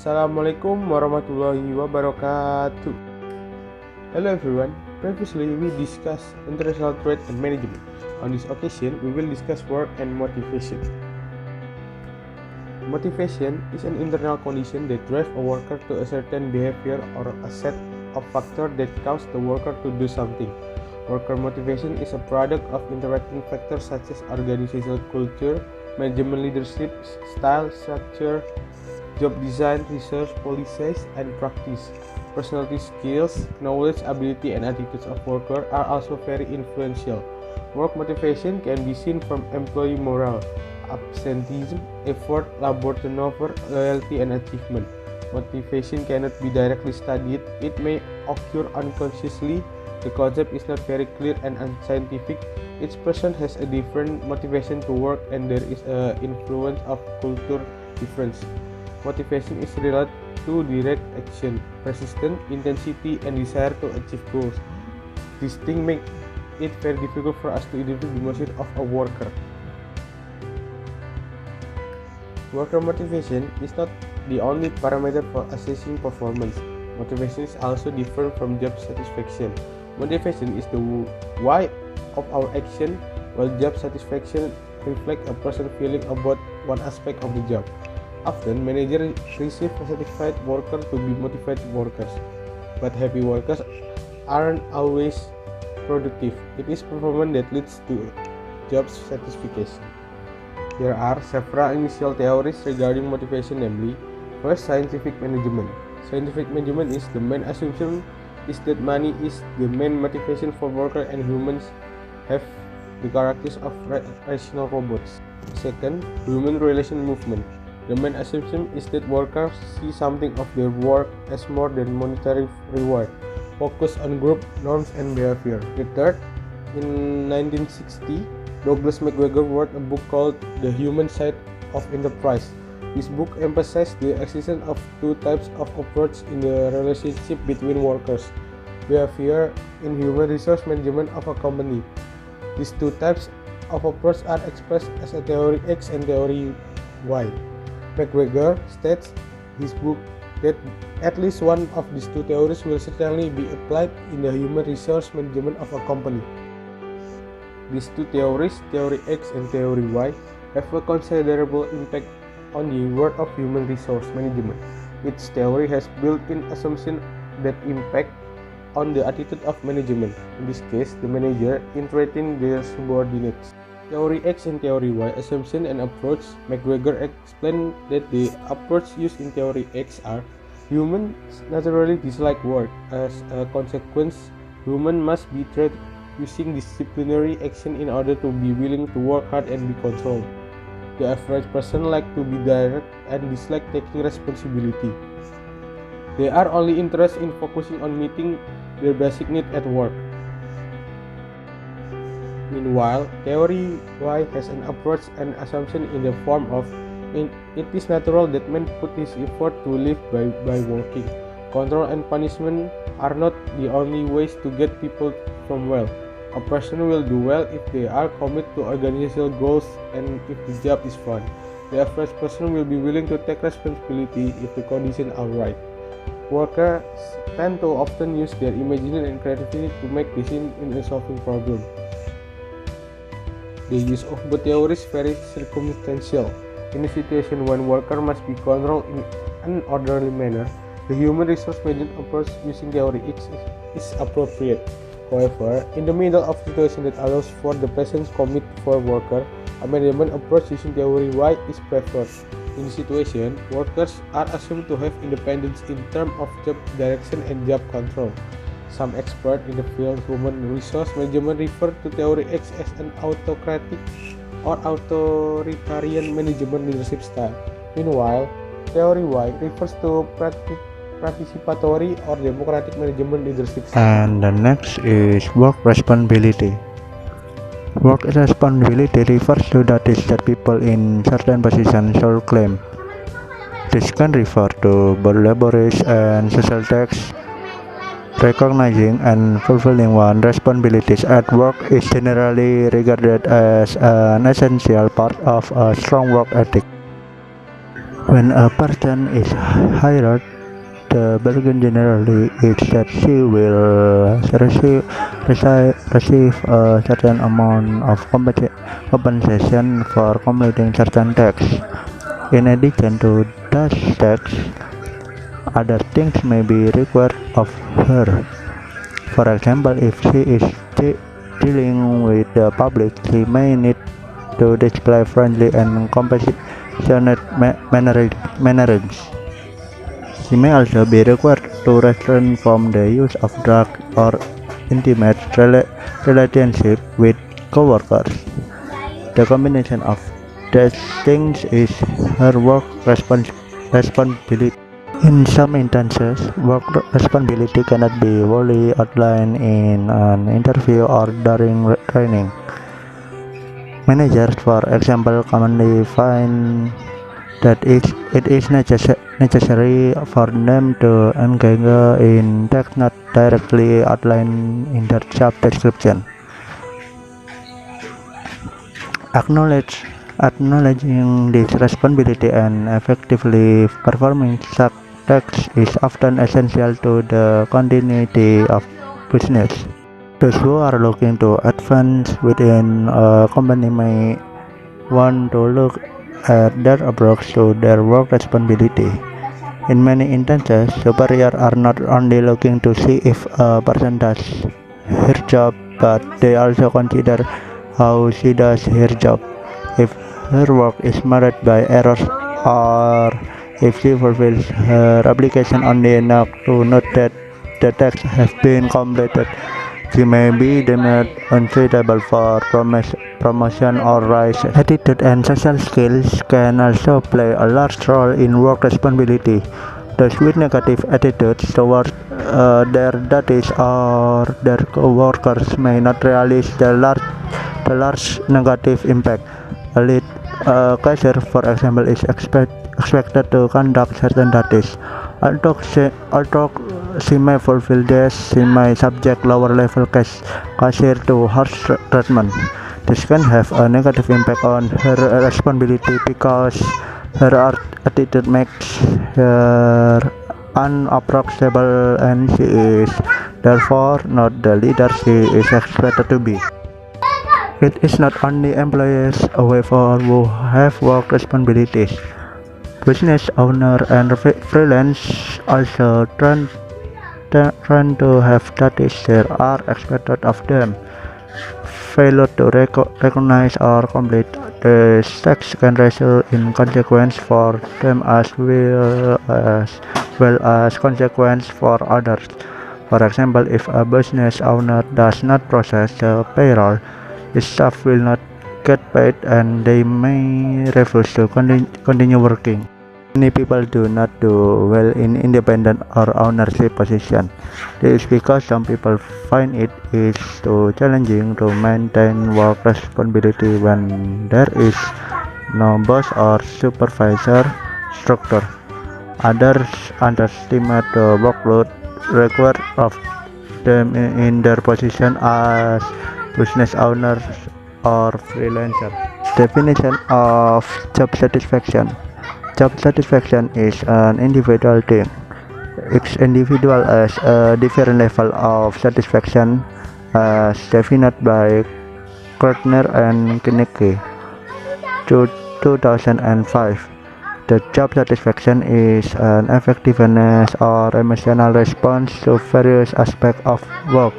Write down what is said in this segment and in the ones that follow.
Assalamualaikum warahmatullahi wabarakatuh. Hello everyone. Previously we discussed international trade and management. On this occasion, we will discuss work and motivation. Motivation is an internal condition that drives a worker to a certain behavior or a set of factors that cause the worker to do something. Worker motivation is a product of interacting factors such as organizational culture, management leadership, style, structure, job design, research, policies, and practice. Personality skills, knowledge, ability, and attitudes of workers are also very influential. Work motivation can be seen from employee morale, absenteeism, effort, labor turnover, loyalty, and achievement. Motivation cannot be directly studied. It may occur unconsciously. The concept is not very clear and unscientific. Each person has a different motivation to work, and there is an influence of culture difference. Motivation is related to direct action, persistence, intensity, and desire to achieve goals. These things make it very difficult for us to identify the motivation of a worker. Worker motivation is not the only parameter for assessing performance. Motivation is also different from job satisfaction. Motivation is the why of our action, while job satisfaction reflects a person's feeling about one aspect of the job. Often, managers receive a satisfied worker to be motivated workers, but happy workers aren't always productive. It is performance that leads to job satisfaction. There are several initial theories regarding motivation, namely, first, scientific management. Scientific management is the main assumption is that money is the main motivation for workers and humans have the characteristics of rational robots. Second, human relation movement. The main assumption is that workers see something of their work as more than monetary reward, focus on group norms and behavior. The third, in 1960, Douglas McGregor wrote a book called The Human Side of Enterprise. This book emphasized the existence of two types of approach in the relationship between workers, behavior and human resource management of a company. These two types of approach are expressed as a theory X and theory Y. McGregor states in his book that at least one of these two theories will certainly be applied in the human resource management of a company. These two theories, theory X and theory Y, have a considerable impact on the world of human resource management. Each theory has built-in assumptions that impact on the attitude of management, in this case, the manager in treating their subordinates. Theory X and Theory Y, assumption and approach. McGregor explained that the approach used in Theory X are humans naturally dislike work. As a consequence, humans must be trained using disciplinary action in order to be willing to work hard and be controlled. The average person likes to be direct and dislike taking responsibility. They are only interested in focusing on meeting their basic needs at work. Meanwhile, Theory Y has an approach and assumption in the form of it is natural that man put his effort to live by working. Control and punishment are not the only ways to get people from well. A person will do well if they are committed to organizational goals and if the job is fun. The average person will be willing to take responsibility if the conditions are right. Workers tend to often use their imagination and creativity to make decisions in solving problems. The use of both theories is very circumstantial. In a situation when worker must be controlled in an orderly manner, the human resource management approach using theory X is appropriate. However, in the middle of a situation that allows for the presence commit for worker, a management approach using theory Y is preferred. In this situation, workers are assumed to have independence in terms of job direction and job control. Some experts in the field of human resource management refer to Theory X as an autocratic or authoritarian management leadership style. Meanwhile, Theory Y refers to participatory or democratic management leadership style. And the next is work responsibility. Work responsibility refers to duties that people in certain positions should claim. This can refer to both laborious and social tasks. Recognizing and fulfilling one's responsibilities at work is generally regarded as an essential part of a strong work ethic. When a person is hired, the bargain generally is that she will receive a certain amount of compensation for completing certain tasks. In addition to those tasks, other things may be required of her. For example, if she is dealing with the public, she may need to display friendly and compassionate mannerisms. She may also be required to refrain from the use of drugs or intimate relationship with coworkers. The combination of these things is her work responsibility. In some instances, work responsibility cannot be fully outlined in an interview or during training. Managers, for example, commonly find that it is necessary for them to engage in tasks not directly outlined in their job description. Acknowledging this responsibility and effectively performing such tasks is often essential to the continuity of business. Those who are looking to advance within a company may want to look at their approach to their work responsibility. In many instances, superiors are not only looking to see if a person does her job, but they also consider how she does her job. If her work is marred by errors, or if she fulfills her obligation only enough to note that the tasks have been completed, she may be deemed unsuitable for promotion or rise. Attitude and social skills can also play a large role in work responsibility. Those with negative attitudes towards their duties or their co-workers may not realize the large negative impact. A lead cashier, for example, is expected to conduct certain duties. Although she may fulfill this, she may subject lower-level cashier to harsh treatment. This can have a negative impact on her responsibility because her attitude makes her unapproachable, and she is therefore not the leader she is expected to be. It is not only employees who have work responsibilities. Business owners and freelance also trying to have duties that are expected of them. Failure to recognize or complete the tasks can result in consequences for them as well as consequences for others. For example, if a business owner does not process the payroll, his staff will not get paid and they may refuse to continue working. Many people do not do well in independent or ownership position. This is because some people find it is too challenging to maintain work responsibility when there is no boss or supervisor structure. Others underestimate the workload required of them in their position as business owners or freelancer. Definition of job satisfaction. Job satisfaction is an individual thing. Each individual has a different level of satisfaction as defined by Gartner and Knigge, 2005. The job satisfaction is an effectiveness or emotional response to various aspects of work.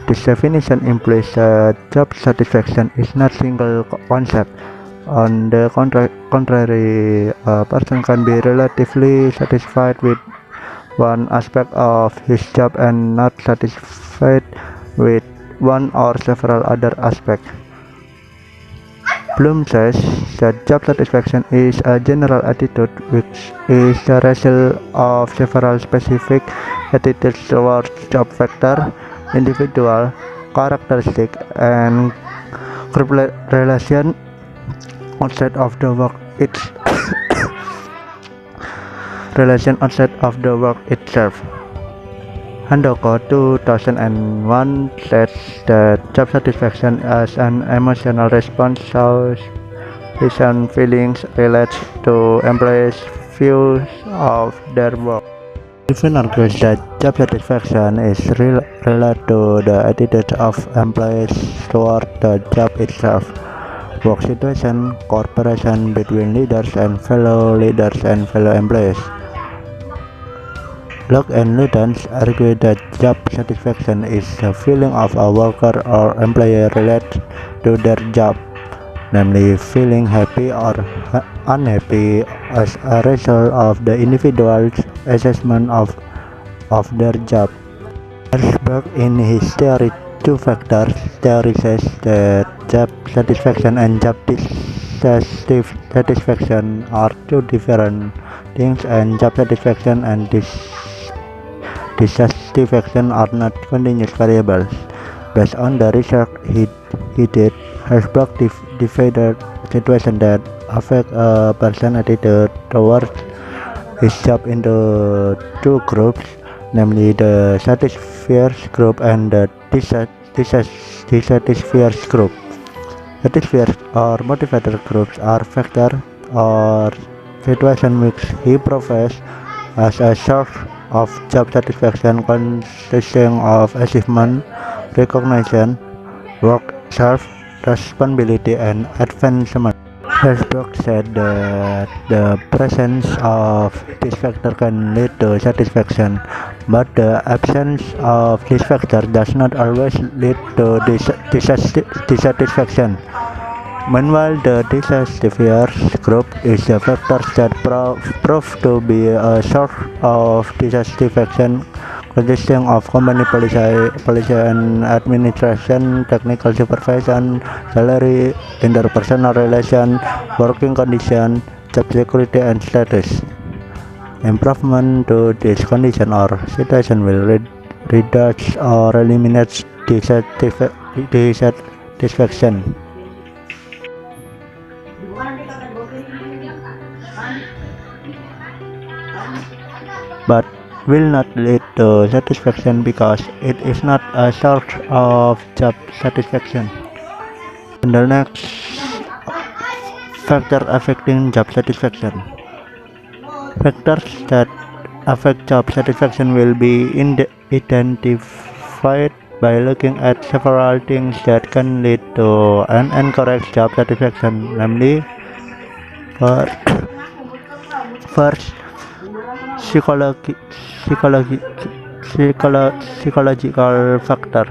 This definition implies that job satisfaction is not a single concept. On the contrary, a person can be relatively satisfied with one aspect of his job and not satisfied with one or several other aspects. Bloom says that job satisfaction is a general attitude which is the result of several specific attitudes towards job factor, individual characteristic, and group relation outside of the work itself. Handoko 2001 says that job satisfaction as an emotional response shows Recent feelings related to employees' views of their work. Even argues that job satisfaction is related to the attitude of employees toward the job itself, work situation, cooperation between leaders and fellow employees. Locke and Ludens argue that job satisfaction is the feeling of a worker or employee related to their job, namely feeling happy or unhappy as a result of the individual's assessment of their job. Herzberg, in his theory two factors theory, says that job satisfaction and job dissatisfaction are two different things, and job satisfaction and dissatisfaction are not continuous variables. Based on the research he did, Herzberg divided situations that affect a person's attitude towards his job into two groups, namely the satisfiers group and the dissatisfiers group. Satisfiers or motivator groups are factors or situations which he professes as a source of job satisfaction, consisting of achievement, recognition, work, responsibility, and advancement. Herzberg said that the presence of this factor can lead to satisfaction, but the absence of this factor does not always lead to dissatisfaction. Meanwhile, the dissatisfiers group is the factors that prove to be a source of dissatisfaction, consisting of company policy and administration, technical supervision, salary, interpersonal relation, working condition, job security, and status. Improvement to this condition or situation will reduce or eliminate dissatisfaction, but will not lead to satisfaction because it is not a source of job satisfaction. And the next factor affecting job satisfaction. Factors that affect job satisfaction will be identified by looking at several things that can lead to an incorrect job satisfaction, namely first, psychological factors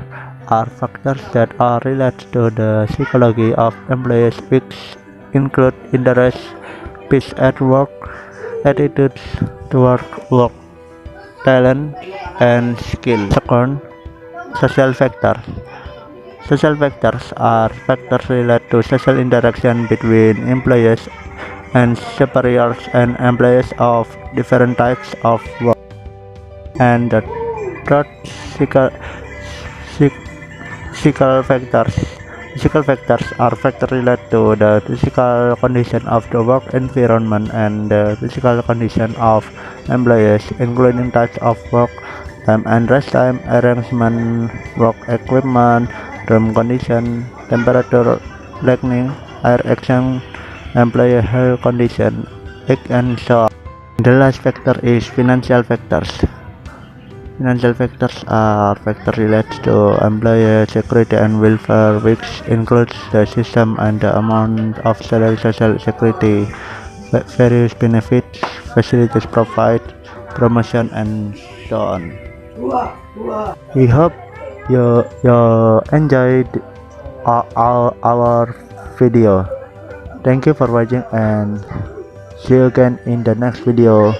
are factors that are related to the psychology of employees, which include interest, peace at work, attitudes toward work, talent, and skill. Second, social factors. Social factors are factors related to social interaction between employees and superiors and employees of different types of work. And the third, physical factors. Physical factors are factors related to the physical condition of the work environment and the physical condition of employees, including types of work, time and rest time, arrangement, work equipment, room condition, temperature, lighting, air action, employee health condition, and so on. The last factor is financial factors. Financial factors are factors related to employee security and welfare, which includes the system and the amount of salary, social security, various benefits, facilities provided, promotion, and so on. We hope you enjoyed our video. Thank you for watching and see you again in the next video.